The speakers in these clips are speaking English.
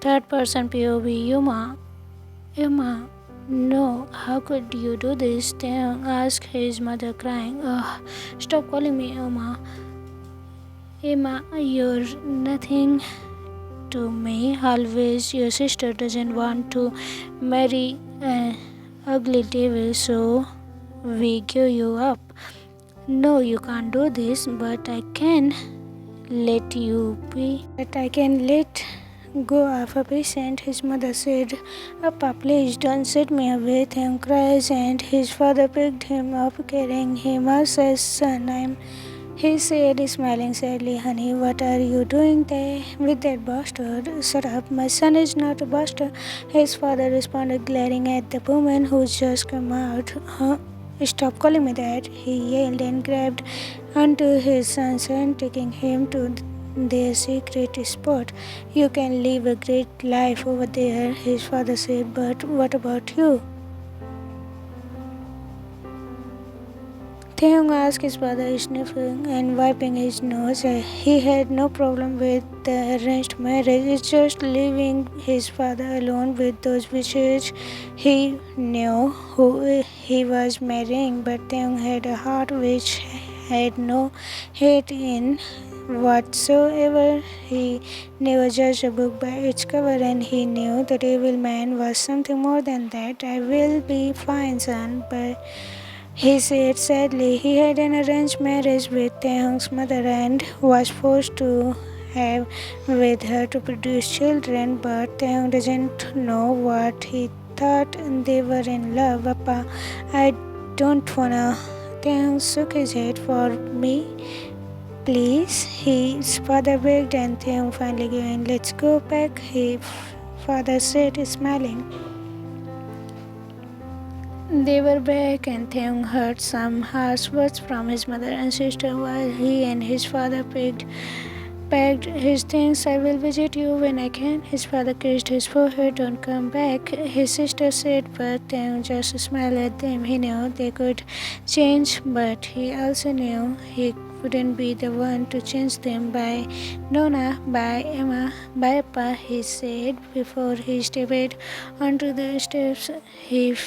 Third person POV. Yuma, no, how could you do this? Taehyung asked his mother, crying. Oh, stop calling me Yuma. Yuma, you're nothing to me. Always, your sister doesn't want to marry an ugly devil, so we give you up. No, you can't do this, but I can let you be. But I can let go of a patient, his mother said. Appa, please don't set me away. Taehyung cries, and his father picked him up, carrying him as his son. He said, smiling sadly, honey, what are you doing there with that bastard? Shut up, my son is not a bastard, his father responded, glaring at the woman who just come out. Huh? Stop calling me that, he yelled and grabbed onto his son's hand, taking him to their secret spot. You can live a great life over there, his father said, but what about you? Taehyung asked his father, sniffing and wiping his nose. He had no problem with the arranged marriage. It's just leaving his father alone with those witches. He knew who he was marrying, but Taehyung had a heart which had no hate in whatsoever. He never judged a book by its cover, and he knew the evil man was something more than that. I will be fine, son, but he said sadly he had an arranged marriage with Taehyung's mother and was forced to have with her to produce children, but Taehyung doesn't know what he thought they were in love. Appa, I don't wanna. Taehyung shook his head. For me, please, his father begged, and Taehyung finally gave in. Let's go back, his father said, smiling. They were back, and Taehyung heard some harsh words from his mother and sister while he and his father packed his things. I will visit you when I can. His father kissed his forehead. Don't come back, his sister said, but Taehyung just smiled at them. He knew they could change, but he also knew he wouldn't be the one to change them. Bye, Nona. Bye, Emma. Bye, Pa, he said before he stepped onto the steps. He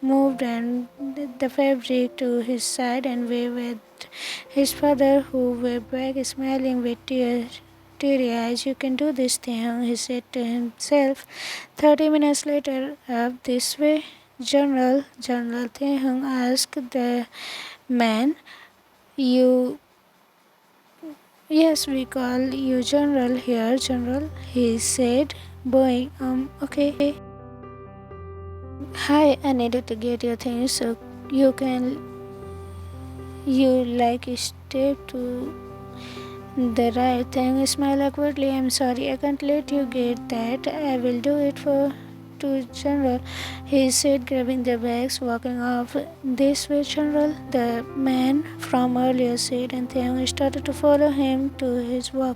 moved and the fabric to his side and waved at his father, who waved back, smiling with teary eyes. You can do this, Taehyung, he said to himself. 30 minutes later, up this way. General, Taehyung asked the man. You. Yes, we call you General here, General, he said, bowing. Okay. Hi, I needed to get your things so you step to the right. Taehyung smiled awkwardly. I'm sorry, I can't let you get that. I will do it to General, he said, grabbing the bags, walking off. This way, General, the man from earlier said, and Taehyung started to follow him to his walk.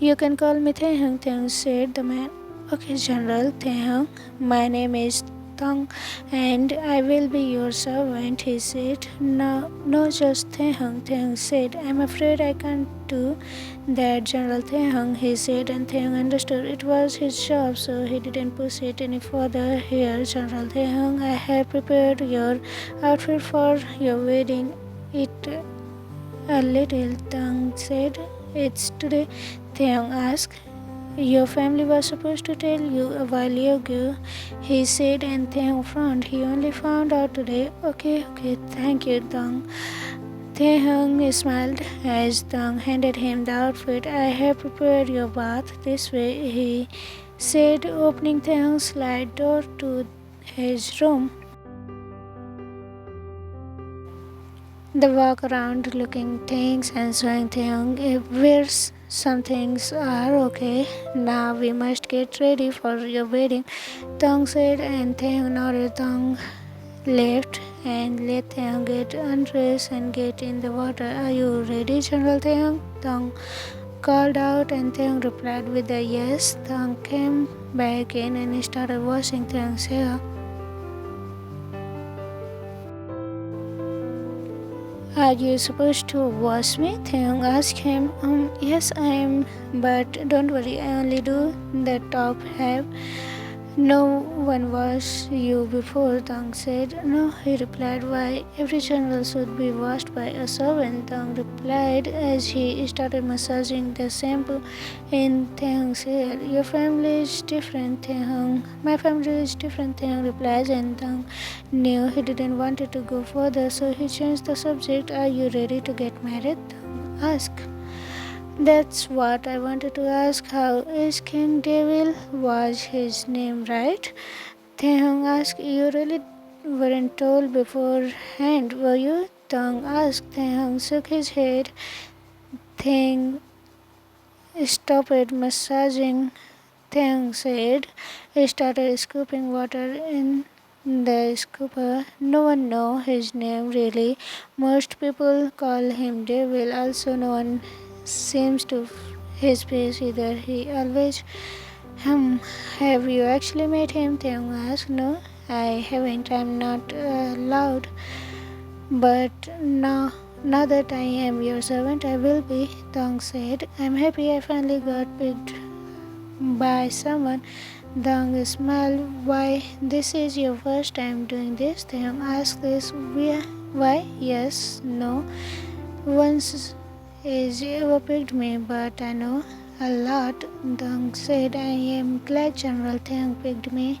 You can call me Taehyung, said the man. Okay, General. Taehyung, my name is Tong, and I will be your servant, he said. No, just Taehyung said. I'm afraid I can't do that, General Taehyung, he said, and Taehyung understood it was his job, so he didn't push it any further. Here, General Taehyung, I have prepared your outfit for your wedding. It a little, Tong said. It's today, Taehyung asked. Your family was supposed to tell you a while ago, he said, and Taehyung frowned. He only found out today. Okay, thank you, Tong. Taehyung smiled as Tong handed him the outfit. I have prepared your bath this way, he said, opening Taehyung's slide door to his room. The walk around looking things and showing Taehyung where some things are. Okay, now we must get ready for your wedding, Tong said, and Taehyung nodded. Tong left and let Taehyung get undressed and get in the water. Are you ready, General Taehyung? Tong called out, and Taehyung replied with a yes. Tong came back in and started washing Taehyung's hair. Are you supposed to wash me? Taehyung asked him. Yes, I am, but don't worry, I only do the top half. No one was you before, Tang said. No, he replied. Why, every general should be washed by a servant, Tang replied as he started massaging the shampoo in Taehyung's hair. Your family is different, Taehyung. My family is different, Taehyung replied, and Tang knew he didn't want to go further, so he changed the subject. Are you ready to get married? Tang asked. That's what I wanted to ask. How is King Devil? Was his name right? Taehyung asked. You really weren't told beforehand, were you? Tang asked. Taehyung shook his head. Thing stopped massaging. Taehyung said. He started scooping water in the scooper. No one knows his name really. Most people call him Devil. Also, no one seems to his face either. He always have you actually met him? Taehyung asked. No, I haven't. I'm not allowed. But now that I am your servant, I will be, Tang said. I'm happy I finally got picked by someone. Dang smiled. Why, this is your first time doing this? Taehyung asked this. Why? Yes, no. Once is ever picked me, but I know a lot. Dang said. I am glad General Taehyung picked me.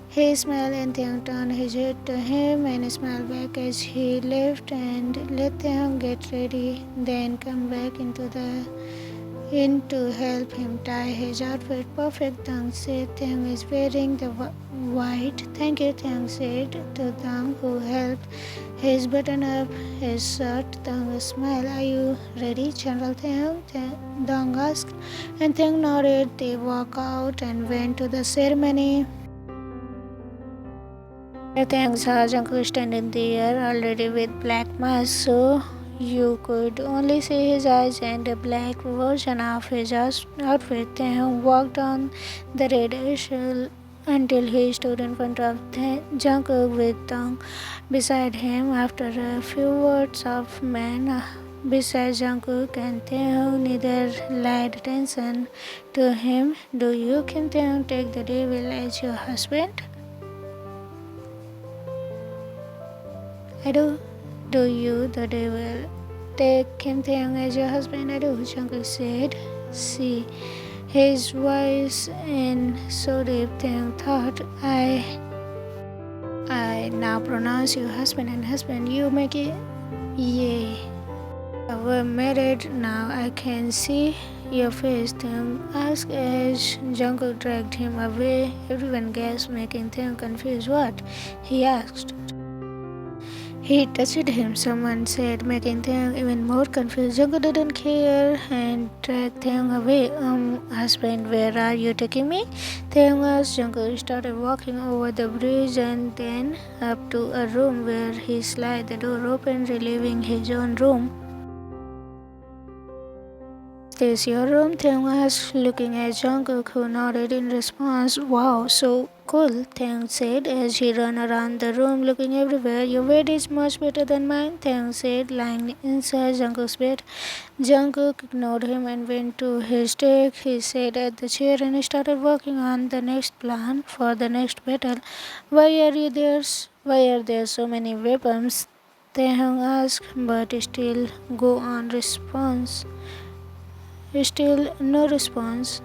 He smiled and Taehyung turned his head to him and smiled back as he left and let Taehyung get ready, then come back in to help him tie his outfit. Perfect, Tang said. Taehyung is wearing the white. Thank you, Taehyung said to Tang, who helped his button up his shirt. Tang smiled. Are you ready, General Taehyung? Tang asked, and Taehyung nodded. They walked out and went to the ceremony. Taehyung saw Jungkook standing there already with black mask, so you could only see his eyes and a black version of his outfit. Taehyung walked on the red aisle until he stood in front of Jungkook with Tang beside him. After a few words of men beside Jungkook and Taehyung, neither laid attention to him. Do you, Kim Taehyung, take the devil as your husband? I do. Do you, the devil, take Kim Taehyung as your husband? I do, Jungkook said. See his voice in so deep, Taehyung thought, I now pronounce you husband and husband. You make it. Yay. We're married now. I can see your face, Taehyung asked as Jungkook dragged him away. Everyone gasped, making Taehyung confused. What? He asked. He touched him, someone said, making Taehyung even more confused. Jungkook didn't care and dragged Taehyung away. Husband, where are you taking me? Taehyung asked. Jungkook started walking over the bridge and then up to a room where he slid the door open, relieving his own room. Is this your room? Taehyung asked, looking at Jungkook, who nodded in response. Wow, so cool, Taehyung said as he ran around the room looking everywhere. Your bed is much better than mine, Taehyung said, lying inside Jungkook's bed. Jungkook ignored him and went to his desk. He sat at the chair and started working on the next plan for the next battle. Why are there so many weapons? Taehyung asked, but Still no response.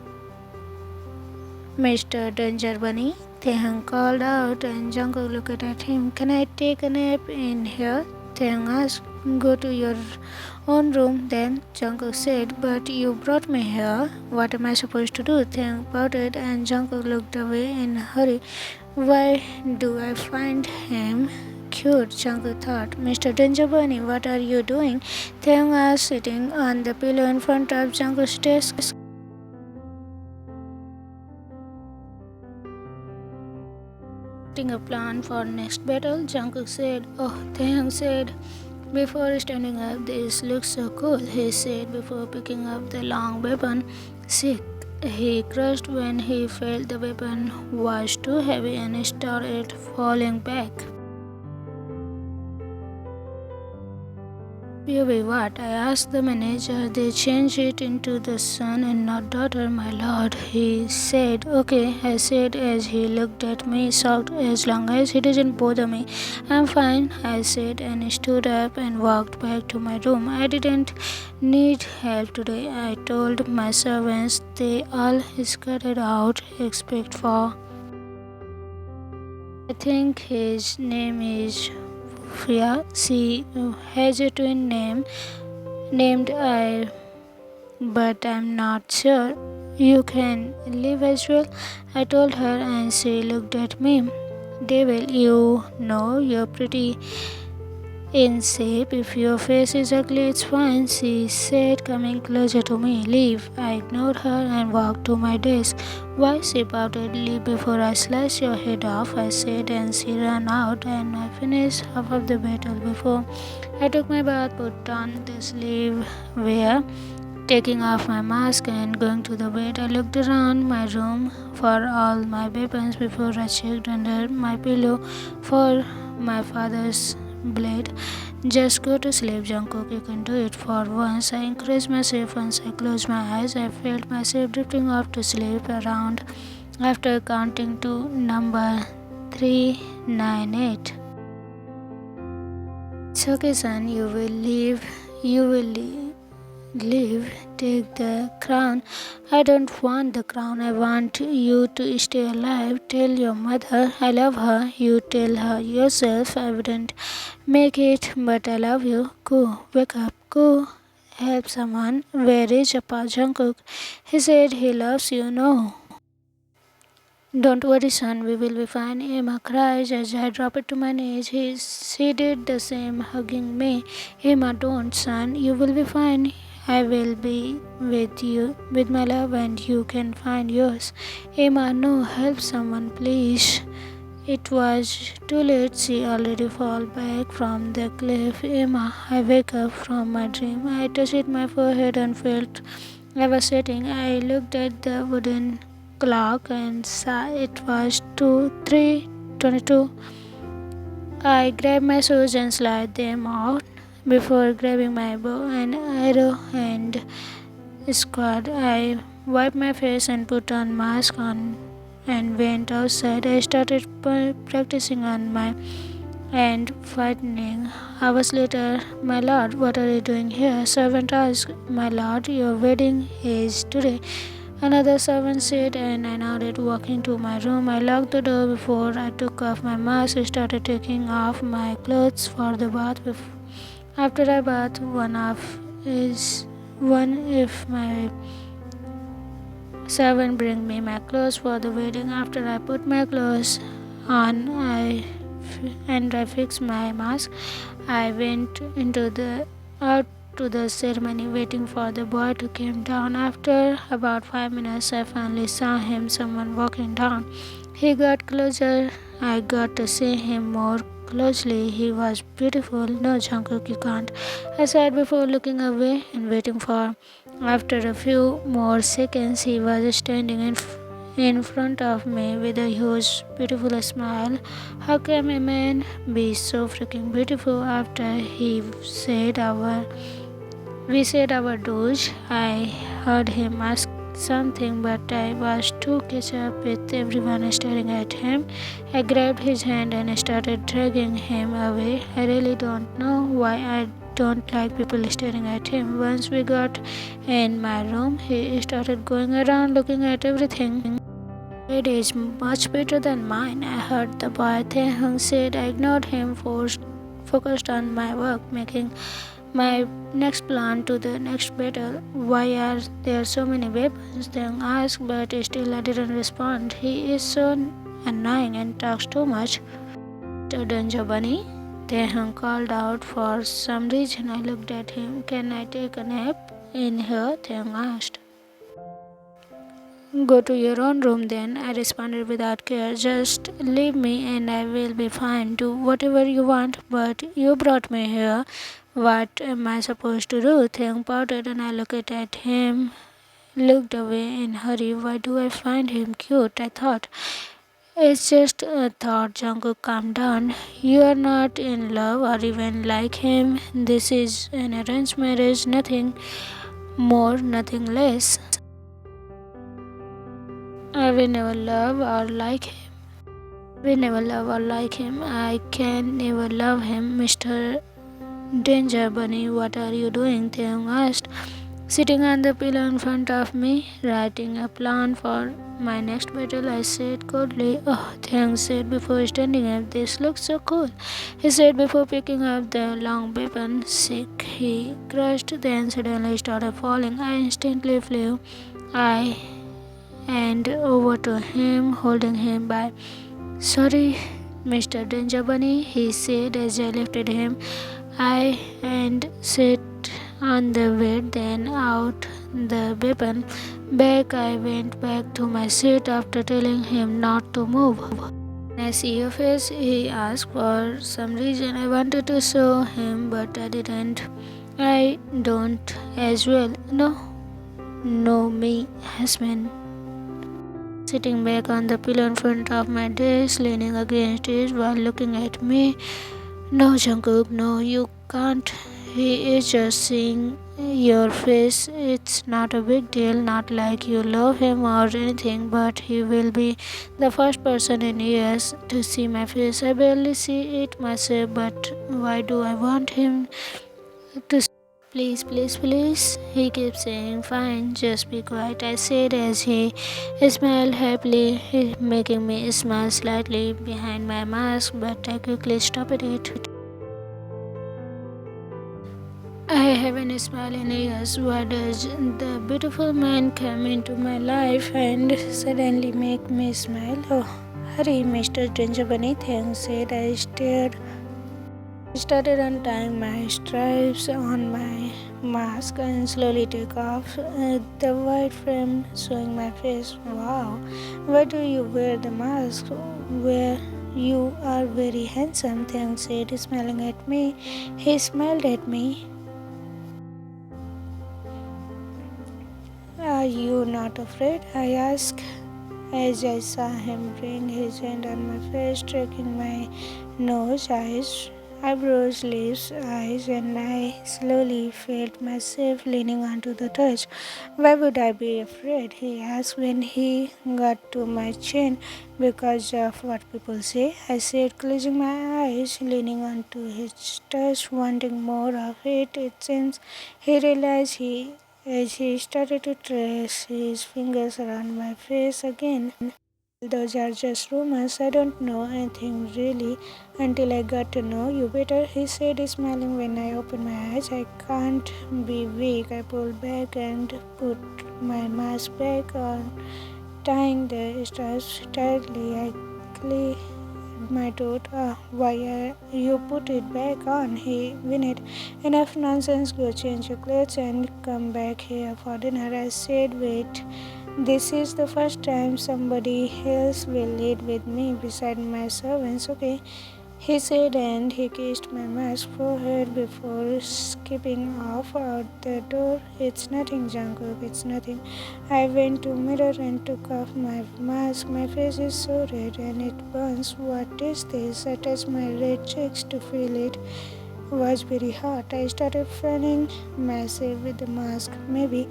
Mr. Danger Bunny, Taehyung called out and Jungkook looked at him. Can I take a nap in here? Taehyung asked. Go to your own room then, Jungkook said. But you brought me here. What am I supposed to do? Taehyung pouted and Jungkook looked away in a hurry. Why do I find him cute? Jungkook thought. Mr. Danger Bunny, what are you doing? Taehyung asked, sitting on the pillow in front of Jungkook's desk. A plan for next battle, Jungkook said. Oh, Taehyung said. Before standing up, this looks so cool, he said before picking up the long weapon. Sick. He crushed when he felt the weapon was too heavy and started falling back. Baby, what? I asked the manager. They changed it into the son and not daughter, my lord. He said, okay, I said as he looked at me, shocked, as long as he doesn't bother me. I'm fine, I said, and stood up and walked back to my room. I didn't need help today. I told my servants. They all scattered out except for, I think his name is Fia. She has a twin name named I, but I'm not sure. You can leave as well, I told her, and she looked at me. Devil, you know you're pretty in shape. If your face is ugly, it's fine, she said, coming closer to me. Leave. I ignored her and walked to my desk. Why? She pouted. Leave before I slice your head off, I said, and she ran out, and I finished half of the battle before I took my bath, put on the sleeve wear, taking off my mask and going to the bed. I looked around my room for all my weapons before I checked under my pillow for my father's blade. Just go to sleep, Jungkook. You can do it for once. I encouraged myself. Once I closed my eyes, I felt myself drifting off to sleep around after counting to number 398. It's okay, son. You will leave. You will leave. Take the crown. I don't want the crown. I want you to stay alive. Tell your mother I love her. You tell her yourself. I wouldn't make it, but I love you. Go, wake up. Go, help someone. Where is Papa Jungkook? He said he loves you. No. Don't worry, son, we will be fine. Emma cried as I dropped to my knees. She did the same, hugging me. Emma, don't, son, you will be fine. I will be with you, with my love, and you can find yours. Emma, no, help someone, please. It was too late. She already fell back from the cliff. Emma, I wake up from my dream. I touched my forehead and felt I was sweating. I looked at the wooden clock and saw it was 3:22. I grabbed my shoes and slid them out before grabbing my bow and arrow and squad. I wiped my face and put on mask on and went outside. I started practicing on my and frightening. Hours later, my lord, what are you doing here? Servant asked. My lord, your wedding is today. Another servant said, and I nodded, walking to my room. I locked the door before I took off my mask. I started taking off my clothes for the bath. After I bath, one if my servant bring me my clothes for the wedding. After I put my clothes on, I fixed my mask. I went out to the ceremony, waiting for the boy to come down. After about 5 minutes, I finally saw him. Someone walking down. He got closer. I got to see him more closely. He was beautiful. No, Jungkook, you can't, I said before looking away and waiting for. After a few more seconds, he was standing in front of me with a huge, beautiful smile. How can a man be so freaking beautiful? After we said our do's, I heard him ask something, but I was too catch up with everyone staring at him. I grabbed his hand and started dragging him away. I really don't know why I don't like people staring at him. Once we got in my room, he started going around looking at everything. It is much better than mine, I heard the boy. Taehyung said. I ignored him, focused on my work, making my next plan to the next battle. Why are there so many weapons? Taehyung asked, but still I didn't respond. He is so annoying and talks too much. Danger Bunny, Taehyung called out. For some reason I looked at him. Can I take a nap in here? Taehyung asked. Go to your own room then, I responded without care. Just leave me and I will be fine. Do whatever you want, but you brought me here. What am I supposed to do? Taehyung pouted and I looked at him, looked away in a hurry. Why do I find him cute? I thought. It's just a thought, Jungkook, calm down. You are not in love or even like him. This is an arranged marriage, nothing more, nothing less. I will never love or like him. We never love or like him. I can never love him, Mr. Danger Bunny. What are you doing? Taehyung asked, sitting on the pillow in front of me, writing a plan for my next battle. I said coldly, oh, Taehyung said before standing up, this looks so cool. He said before picking up the long weapon. Sick, he crushed, then suddenly started falling. I instantly flew. I and over to him, holding him by. Sorry, Mr. Danger Bunny, he said as I lifted him. I and sat on the bed, then out the weapon. Back I went back to my seat after telling him not to move. I see your face, he asked. For some reason I wanted to show him, but I didn't. I don't as well. No, me, husband. Sitting back on the pillow in front of my desk, leaning against it while looking at me. No, Jungkook, no, you can't. He is just seeing your face. It's not a big deal, not like you love him or anything, but he will be the first person in years to see my face. I barely see it myself, but why do I want him to? Please, please, please. He keeps saying, fine, just be quiet, I said as he smiled happily, making me smile slightly behind my mask, but I quickly stopped it. I haven't smiled in years. Why does the beautiful man come into my life and suddenly make me smile? Oh, hurry, Mr. Ginger Bunny, thanks, said I started untying my stripes on my mask and slowly took off the white frame, showing my face. Wow, why do you wear the mask? Where you are very handsome, thanks, said, smiling at me. He smiled at me. Are you not afraid? I asked as I saw him bring his hand on my face, stroking my nose, eyebrows, lips, eyes, and I slowly felt myself leaning onto the touch. Why would I be afraid? He asked when he got to my chin. Because of what people say, I said, closing my eyes, leaning onto his touch, wanting more of it. It seems he realized as he started to trace his fingers around my face again. Those are just rumors. I don't know anything really until I got to know you better, he said, smiling when I opened my eyes. I can't be weak. I pulled back and put my mask back on, tying the straps tightly. I cleared my throat. Why you put it back on? He whined. Enough nonsense. Go change your clothes and come back here for dinner. I said, wait. This is the first time somebody else will eat with me beside my servants, okay? He said, and he kissed my masked forehead before skipping off out the door. It's nothing, Jungkook, it's nothing. I went to mirror and took off my mask. My face is so red and it burns. What is this? I touched my red cheeks to feel it was very hot. I started fanning myself with the mask. Maybe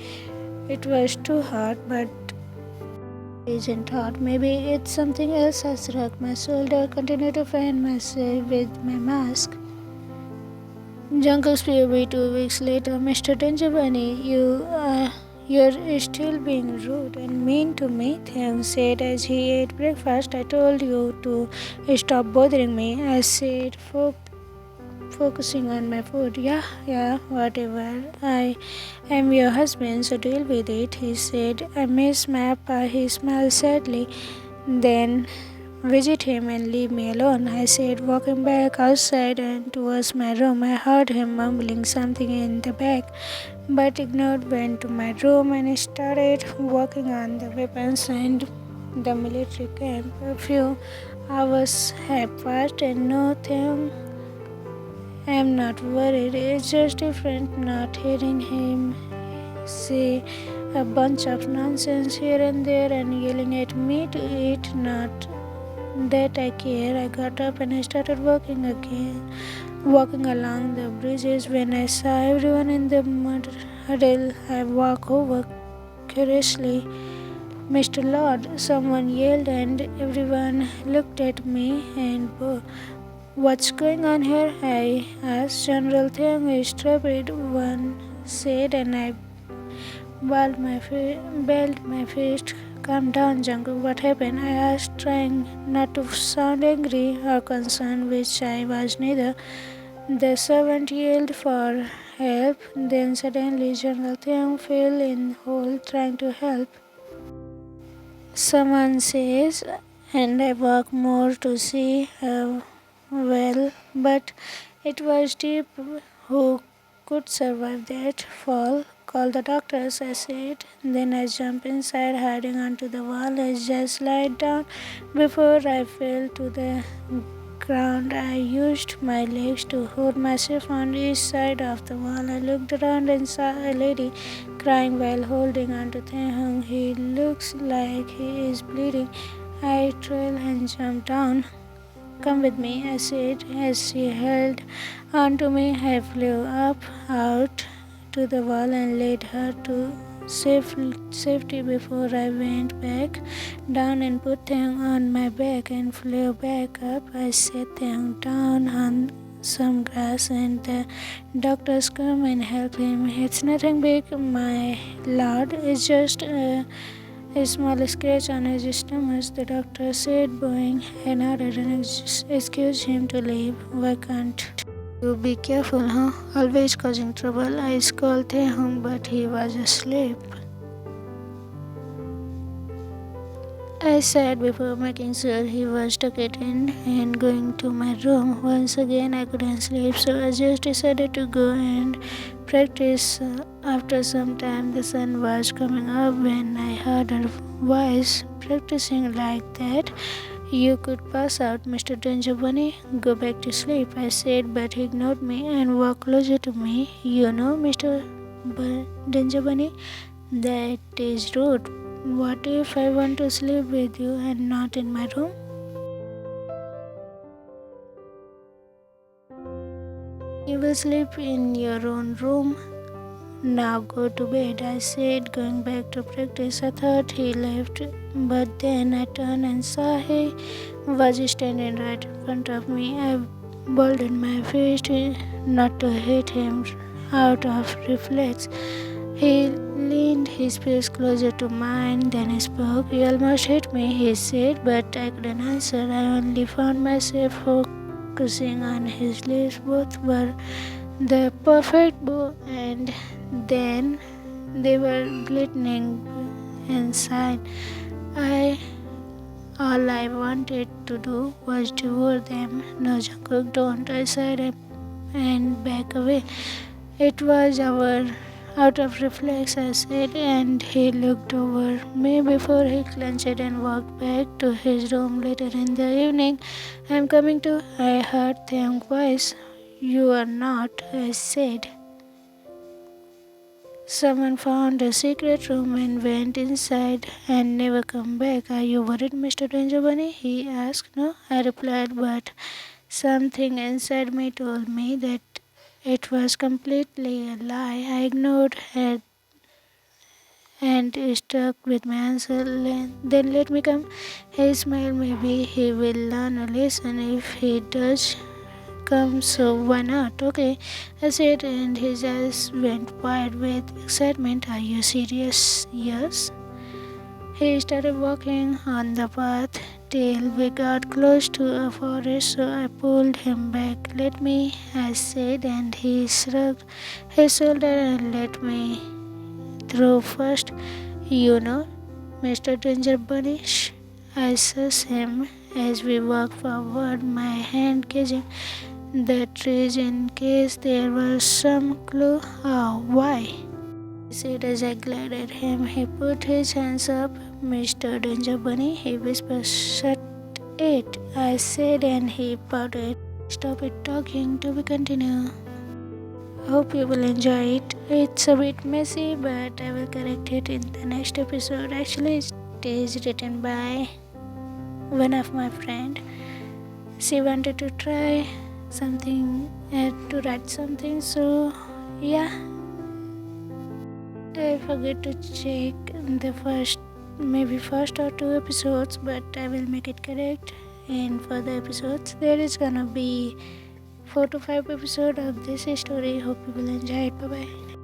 it was too hot, but isn't hot. Maybe it's something else. I shrugged my shoulder, continued to fan myself with my mask. Jungkook's POV 2 weeks later. Mr. Danger Bunny, you're still being rude and mean to me, Taehyung said as he ate breakfast. I told you to stop bothering me, I said, focusing on my food. Yeah, whatever. I am your husband, so deal with it, he said. I miss my papa, he smiled sadly. Then visit him and leave me alone, I said, walking back outside and towards my room. I heard him mumbling something in the back, but ignored, went to my room and started working on the weapons and the military camp. A few hours have passed and no thing. I'm not worried, it's just different not hearing him say a bunch of nonsense here and there and yelling at me to eat, not that I care. I got up and I started walking again, walking along the bridges. When I saw everyone in the mud huddle, I walked over curiously. Mr. Lord, someone yelled, and everyone looked at me and what's going on here? I asked. General Taehyung is stupid, one said, and I balled my fist. Calm down, Jungkook. What happened? I asked, trying not to sound angry or concerned, which I was neither. The servant yelled for help. Then suddenly General Taehyung fell in hole trying to help. Someone says, and I walk more to see well, but it was deep. Who could survive that fall? Call the doctors, I said. Then I jumped inside, hiding onto the wall. I just lied down before I fell to the ground. I used my legs to hold myself on each side of the wall. I looked around and saw a lady crying while holding onto Taehyung. He looks like he is bleeding. I trailed and jumped down. Come with me, I said as she held onto me. I flew up out to the wall and laid her to safety before I went back down and put Taehyung on my back and flew back up. I set Taehyung down on some grass and the doctors come and help him. It's nothing big, my lord. It's just a small scratch on his stomach, the doctor said, bowing. I nodded and excused him to leave. Why can't you be careful, huh? Always causing trouble. I called Taehyung, but he was asleep. I said before making sure he was tucked in and going to my room. Once again, I couldn't sleep, so I just decided to go and practice. After some time, the sun was coming up when I heard her voice. Practicing like that, you could pass out, Mr. Danger Bunny. Go back to sleep, I said, but he ignored me and walked closer to me. You know, Mr. Danger Bunny, that is rude. What if I want to sleep with you and not in my room? You will sleep in your own room. Now go to bed, I said, going back to practice. I thought he left, but then I turned and saw he was standing right in front of me. I balled my fist not to hit him out of reflex. He leaned his face closer to mine, then he spoke. You almost hit me, he said, but I couldn't answer. I only found myself focusing on his lips. Both were the perfect bow, and then they were glittering inside. All I wanted to do was devour them. No, Jungkook, don't, I said, and back away. It was out of reflex, I said, and he looked over me before he clenched and walked back to his room. Later in the evening, I'm coming to, I heard Taehyung's voice. You are not, I said. Someone found a secret room and went inside and never come back. Are you worried, Mr. Danger Bunny? He asked. No, I replied, but something inside me told me that it was completely a lie. I ignored it and stuck with my answer. Then let me come. He smiled. Maybe he will learn a lesson if he does come, so why not? Okay, I said, and his eyes went wide with excitement. Are you serious? Yes. He started walking on the path till we got close to a forest, so I pulled him back. Let me, I said, and he shrugged his shoulder and let me through first. You know, Mr. Danger Bunny. Shh. I sussed him as we walked forward, my hand catching the trees in case there was some clue. Oh, why? I said as I glared at him. He put his hands up. Mr. Danger Bunny, he whispered. Shut it, I said, and he pouted. Stop it talking, to be continued. Hope you will enjoy it. It's a bit messy, but I will correct it in the next episode. Actually, it is written by one of my friend. She wanted to try something to write something, so yeah, I forget to check the first or two episodes, but I will make it correct. And for the episodes, there is gonna be 4 to 5 episodes of this story. Hope you will enjoy it. Bye bye.